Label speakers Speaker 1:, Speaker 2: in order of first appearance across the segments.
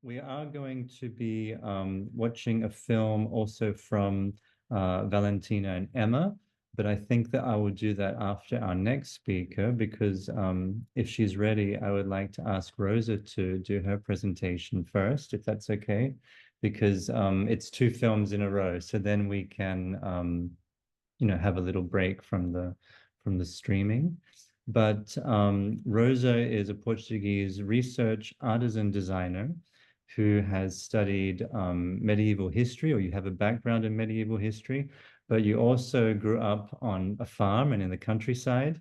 Speaker 1: we are going to be watching a film also from Valentina and Emma, but I think that I will do that after our next speaker because if she's ready, I would like to ask Rosa to do her presentation first, if that's okay, because it's two films in a row, so then we can have a little break from the streaming. But Rosa is a Portuguese research artisan designer who has studied medieval history, or you have a background in medieval history, but you also grew up on a farm and in the countryside.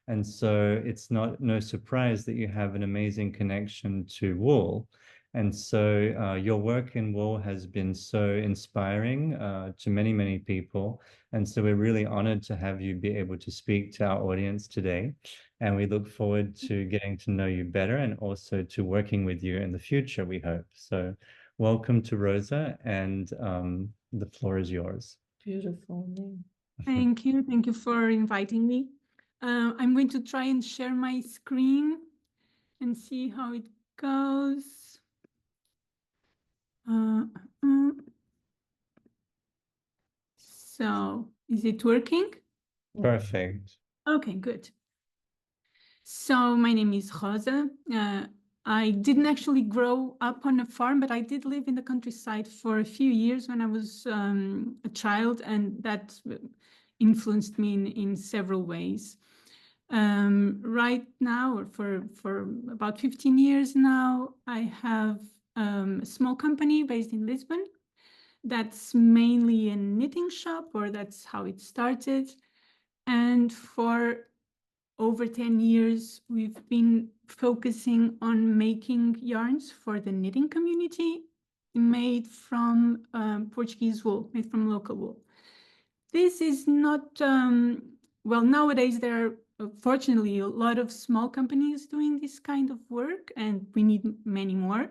Speaker 1: And so it's no surprise that you have an amazing connection to wool. And so your work in wool has been so inspiring to many, many people. And so we're really honored to have you be able to speak to our audience today. And we look forward to getting to know you better and also to working with you in the future, we hope. So welcome to Rosa, and the floor is yours.
Speaker 2: Beautiful name.
Speaker 3: Thank you. Thank you for inviting me. I'm going to try and share my screen and see how it goes. So, is it working?
Speaker 1: Perfect.
Speaker 3: Okay, good. So, my name is Rosa. I didn't actually grow up on a farm, but I did live in the countryside for a few years when I was a child, and that influenced me in several ways. Right now, or for about 15 years now, I have a small company based in Lisbon. That's mainly a knitting shop, or that's how it started. And for over 10 years, we've been focusing on making yarns for the knitting community made from Portuguese wool, made from local wool. This is not, well, nowadays there are fortunately a lot of small companies doing this kind of work, and we need many more.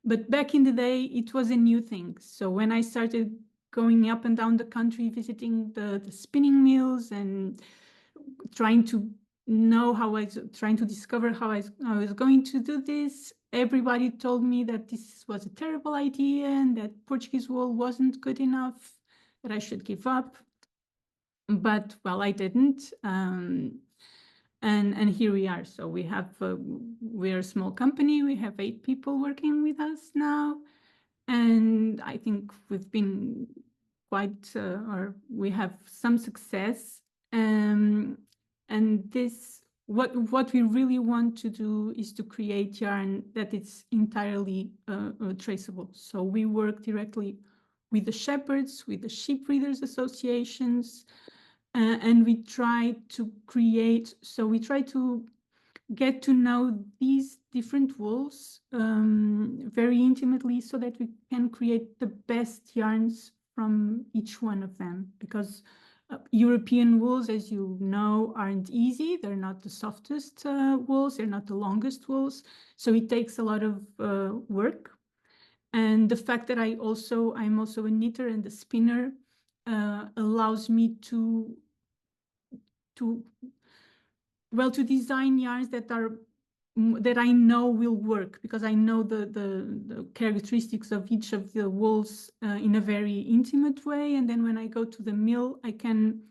Speaker 3: But back in the day, it was a new thing. So when I started going up and down the country, visiting the spinning mills and trying to discover how I was going to do this, everybody told me that this was a terrible idea and that Portuguese wool wasn't good enough, that I should give up. But, well, I didn't. And here we are. So we're a small company. We have 8 people working with us now. And I think we've been we have some success. And what we really want to do is to create yarn that is entirely traceable. So we work directly with the shepherds, with the sheep breeders associations, and we try to get to know these different wools very intimately so that we can create the best yarns from each one of them, because European wools, as you know, aren't easy. They're not the softest wools. They're not the longest wools. So it takes a lot of work. And the fact that I'm also a knitter and a spinner allows me to design yarns that I know will work, because I know the characteristics of each of the wools in a very intimate way. And then when I go to the mill, I can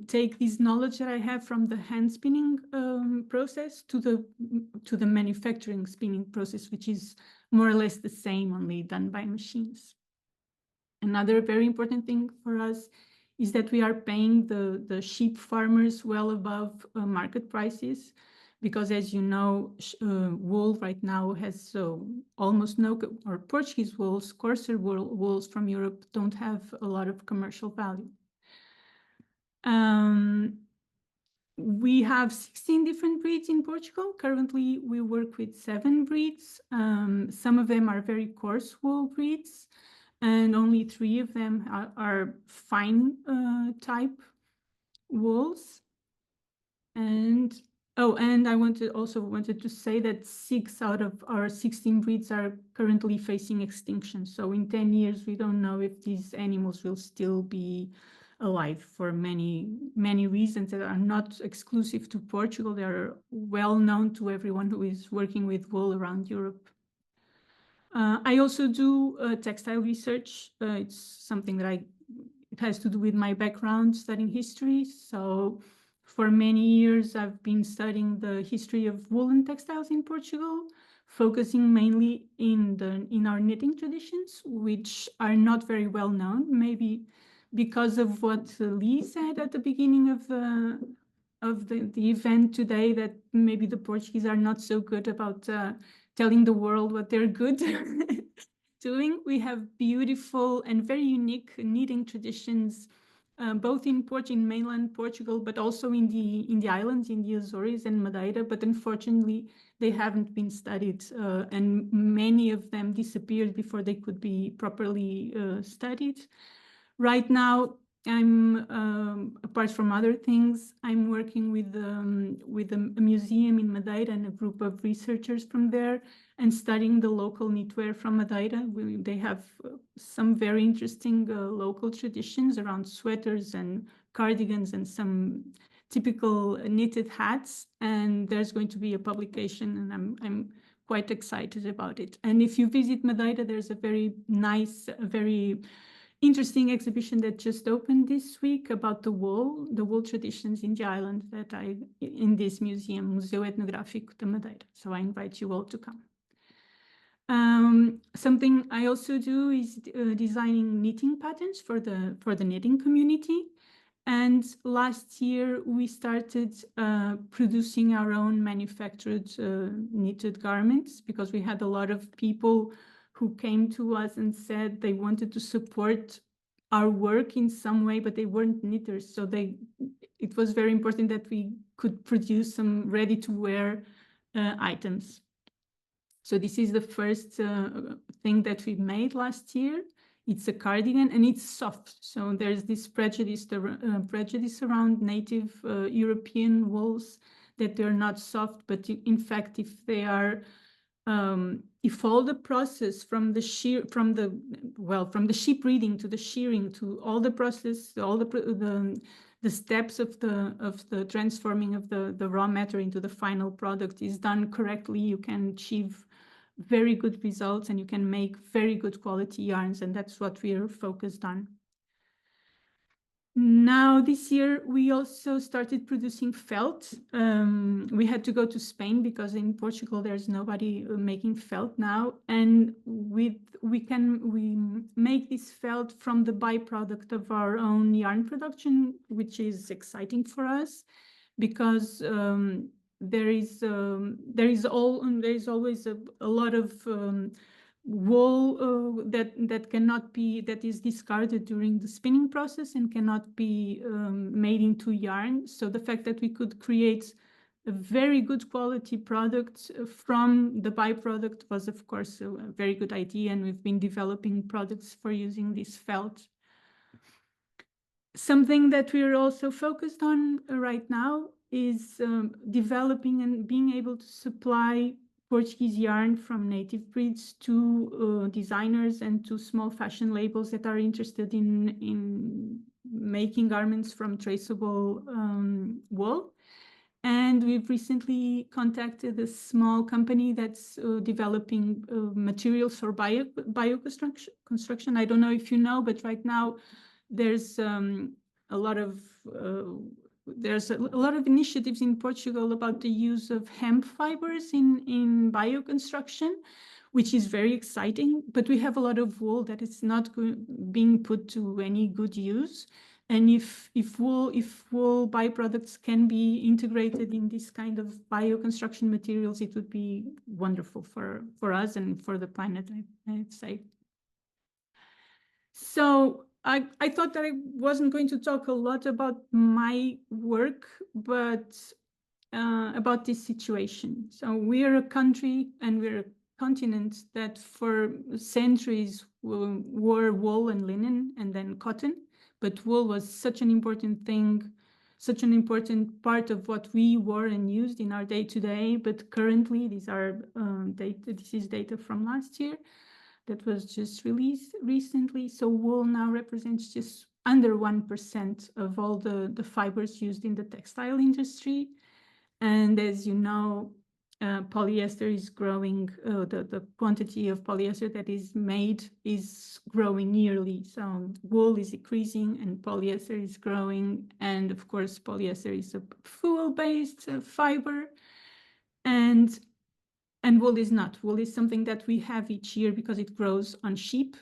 Speaker 3: take this knowledge that I have from the hand spinning process to the manufacturing spinning process, which is more or less the same, only done by machines. Another very important thing for us is that we are paying the sheep farmers well above market prices, because, as you know, wool right now has almost no, or Portuguese wools, coarser wools from Europe don't have a lot of commercial value. We have 16 different breeds in Portugal. Currently, we work with 7 breeds. Some of them are very coarse wool breeds, and only 3 of them are fine type wools. And I wanted to say that 6 out of our 16 breeds are currently facing extinction. So in 10 years, we don't know if these animals will still be alive, for many, many reasons that are not exclusive to Portugal. They are well known to everyone who is working with wool around Europe. I also do textile research. It's something that it has to do with my background studying history. So for many years, I've been studying the history of woolen textiles in Portugal, focusing mainly in our knitting traditions, which are not very well known, maybe because of what Lee said at the beginning of the event today, that maybe the Portuguese are not so good about telling the world what they're good doing. We have beautiful and very unique knitting traditions, both in mainland Portugal, but also in the islands, in the Azores and Madeira. But unfortunately, they haven't been studied, and many of them disappeared before they could be properly studied. Right now, I'm apart from other things, I'm working with a museum in Madeira and a group of researchers from there, and studying the local knitwear from Madeira. They have some very interesting local traditions around sweaters and cardigans and some typical knitted hats. And there's going to be a publication, and I'm quite excited about it. And if you visit Madeira, there's a very nice, very interesting exhibition that just opened this week about the wool traditions in the island that in this museum, Museu Etnográfico de Madeira. So I invite you all to come. Something I also do is designing knitting patterns for the knitting community. And last year we started producing our own manufactured knitted garments, because we had a lot of people who came to us and said they wanted to support our work in some way, but they weren't knitters. So it was very important that we could produce some ready-to-wear items. So this is the first thing that we made last year. It's a cardigan and it's soft. So there's this prejudice around native European wools, that they're not soft, but in fact, if they are, if all the process from the sheep breeding to the shearing to all the process, all the steps of the transforming of the raw matter into the final product is done correctly, you can achieve very good results and you can make very good quality yarns, and that's what we are focused on. Now, this year, we also started producing felt. We had to go to Spain because in Portugal, there's nobody making felt now. And we make this felt from the byproduct of our own yarn production, which is exciting for us, because there is always a lot of wool that is discarded during the spinning process and cannot be made into yarn. So the fact that we could create a very good quality product from the byproduct was, of course, a very good idea, and we've been developing products for using this felt. Something that we're also focused on right now is developing and being able to supply Portuguese yarn from native breeds to designers and to small fashion labels that are interested in making garments from traceable wool. And we've recently contacted a small company that's developing materials for bioconstruction. I don't know if you know, but right now there's a lot of initiatives in Portugal about the use of hemp fibers in bioconstruction, which is very exciting. But we have a lot of wool that is not being put to any good use. And if wool byproducts can be integrated in this kind of bioconstruction materials, it would be wonderful for us and for the planet, I'd say. So I thought that I wasn't going to talk a lot about my work, but about this situation. So we are a country and we're a continent that for centuries wore wool and linen and then cotton, but wool was such an important thing, such an important part of what we wore and used in our day-to-day. But currently, these are this is data from last year that was just released recently. So wool now represents just under 1% of all the fibers used in the textile industry. And as you know, polyester is growing, the quantity of polyester that is made is growing yearly. So wool is decreasing and polyester is growing. And of course, polyester is a fuel-based fiber. And wool is not. Wool is something that we have each year because it grows on sheep.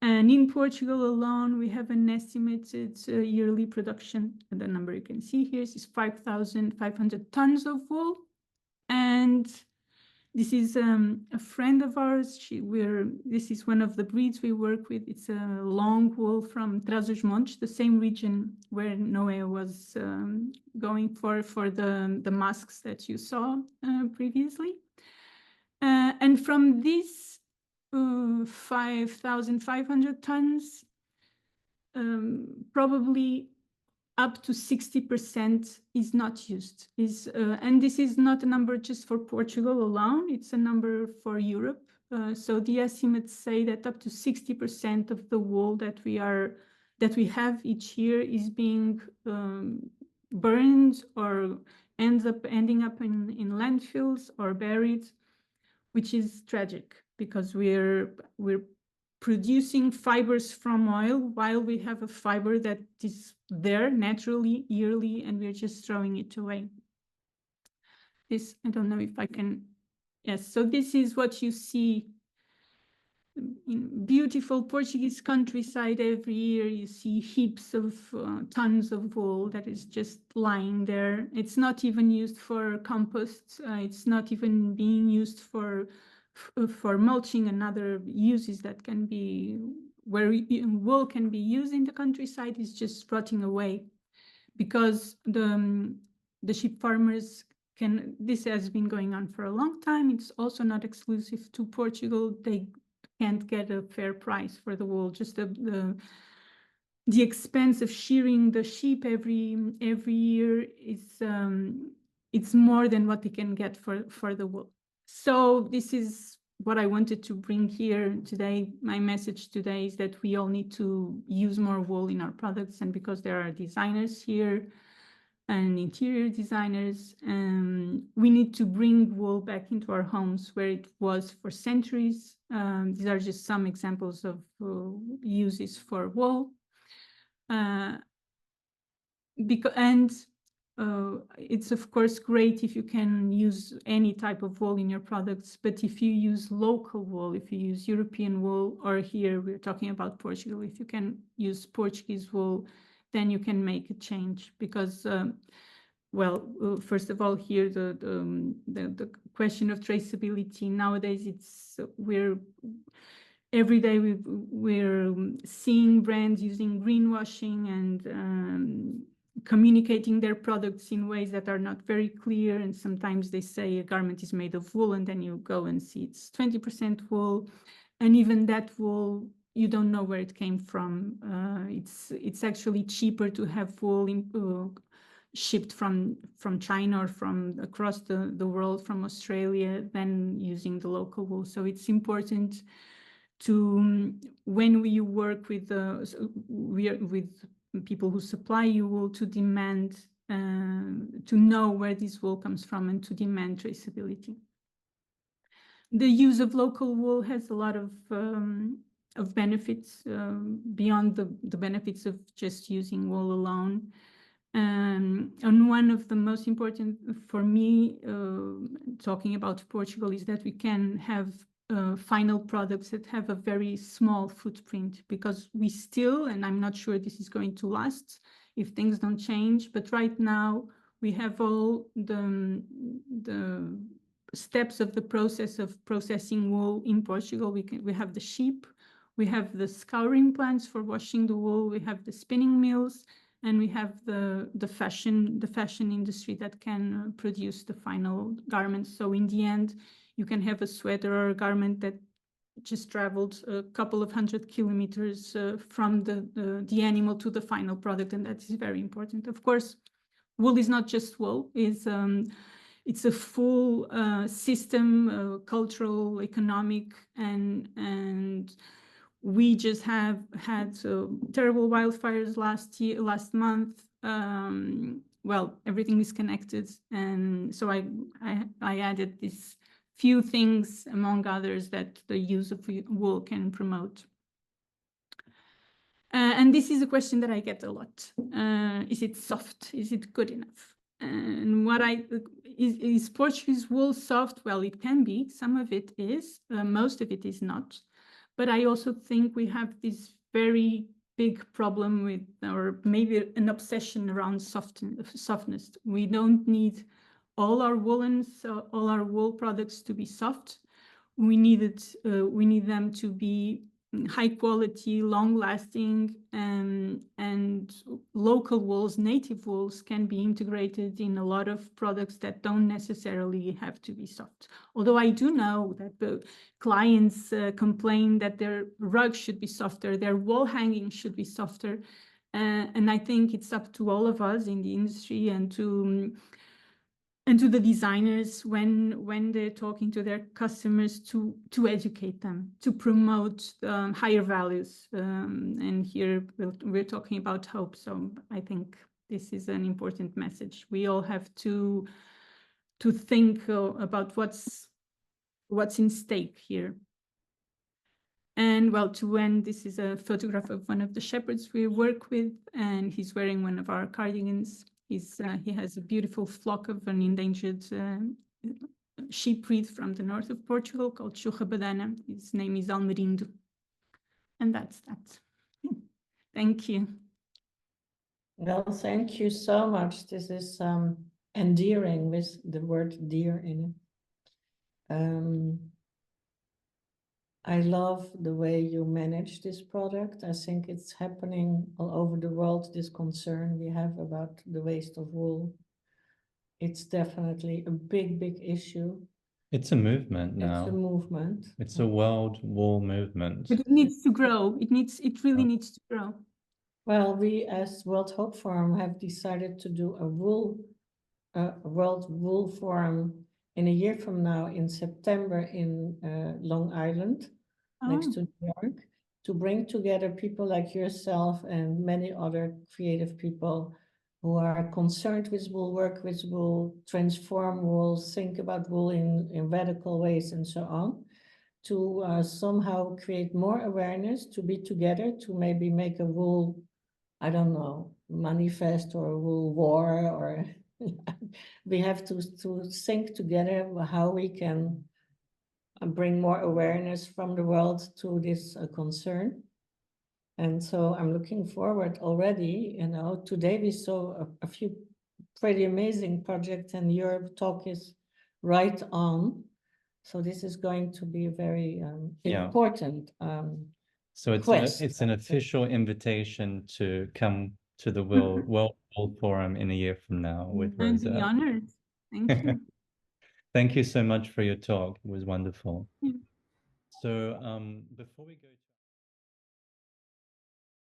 Speaker 3: And in Portugal alone, we have an estimated yearly production. And the number you can see here is 5,500 tons of wool. And this is a friend of ours. This is one of the breeds we work with. It's a long wool from Trás-os-Montes, the same region where Noé was going for the masks that you saw previously. And from these 5,500 tons, probably up to 60% is not used. And this is not a number just for Portugal alone, it's a number for Europe. So the estimates say that up to 60% of the wool that we have each year is being burned or ending up in landfills or buried, which is tragic because we're producing fibers from oil while we have a fiber that is there naturally, yearly, and we're just throwing it away. This, I don't know if I can, yes, so this is what you see in beautiful Portuguese countryside every year. You see heaps of tons of wool that is just lying there. It's not even used for compost. It's not even being used for mulching and other uses that can be where wool can be used in the countryside is just rotting away because the sheep farmers can. This has been going on for a long time. It's also not exclusive to Portugal. They can't get a fair price for the wool. Just the expense of shearing the sheep every year is it's more than what they can get for the wool. So this is what I wanted to bring here today. My message today is that we all need to use more wool in our products, and because there are designers here and interior designers, we need to bring wool back into our homes where it was for centuries. These are just some examples of uses for wool. It's of course great if you can use any type of wool in your products, but if you use local wool, if you use European wool, or here we're talking about Portugal, if you can use Portuguese wool, then you can make a change because, first of all, here the question of traceability nowadays, every day we're seeing brands using greenwashing and communicating their products in ways that are not very clear. And sometimes they say a garment is made of wool, and then you go and see it's 20% wool. And even that wool, you don't know where it came from. It's actually cheaper to have wool shipped from China or from across the world, from Australia, than using the local wool. So it's important to, when we work with people who supply you wool, to demand, to know where this wool comes from and to demand traceability. The use of local wool has a lot of benefits beyond the benefits of just using wool alone. And one of the most important for me, talking about Portugal, is that we can have final products that have a very small footprint, because we still, and I'm not sure this is going to last if things don't change, but right now we have all the steps of the process of processing wool in Portugal. We have the sheep, we have the scouring plants for washing the wool, we have the spinning mills, and we have the fashion industry that can produce the final garments. So in the end, you can have a sweater or a garment that just traveled a couple of 100 kilometers from the animal to the final product, and that is very important. Of course, wool is not just wool; it's a full system, cultural, economic, and we just have had terrible wildfires last month. well, everything is connected. And so I added these few things, among others, that the use of wool can promote. And this is a question that I get a lot. Is it soft? Is it good enough? And is Portuguese wool soft? Well, it can be. Some of it is. Most of it is not. But I also think we have this very big problem with, or maybe an obsession around softness. We don't need all our woolens, all our wool products to be soft. We need them to be high quality, long lasting, and local wools, native wools can be integrated in a lot of products that don't necessarily have to be soft. Although I do know that the clients complain that their rugs should be softer, their wall hanging should be softer. And I think it's up to all of us in the industry and to the designers when they're talking to their customers to educate them, to promote higher values. And here we're talking about hope. So I think this is an important message. We all have to think about what's in stake here. And well, to end, this is a photograph of one of the shepherds we work with, and he's wearing one of our cardigans. He has a beautiful flock of an endangered sheep breed from the north of Portugal called Churrabadana. His name is Almerindo. And that's that. Thank you.
Speaker 2: Well, thank you so much. This is endearing with the word dear in it. I love the way you manage this product. I think it's happening all over the world, this concern we have about the waste of wool. It's definitely a big, big issue.
Speaker 1: It's a movement now.
Speaker 2: It's a movement.
Speaker 1: It's a world wool movement.
Speaker 3: But it needs to grow. It really needs to grow.
Speaker 2: Well, we as World Hope Forum have decided to do a World Wool Forum in a year from now in September in Long Island, next to New York, to bring together people like yourself and many other creative people who are concerned with wool, work with wool, transform wool, think about wool in radical ways and so on, to somehow create more awareness, to be together, to maybe make a wool, I don't know, manifest or a wool war, or we have to think together how we can bring more awareness from the world to this concern. And so I'm looking forward already. Today we saw a few pretty amazing projects, and your talk is right on. So this is going to be a very important
Speaker 1: so it's an official invitation to come to the World Wool Forum in a year from now with Rosa.
Speaker 3: I'd be honored. Thank you.
Speaker 1: Thank you so much for your talk. It was wonderful.
Speaker 3: Yeah.
Speaker 1: So before we go to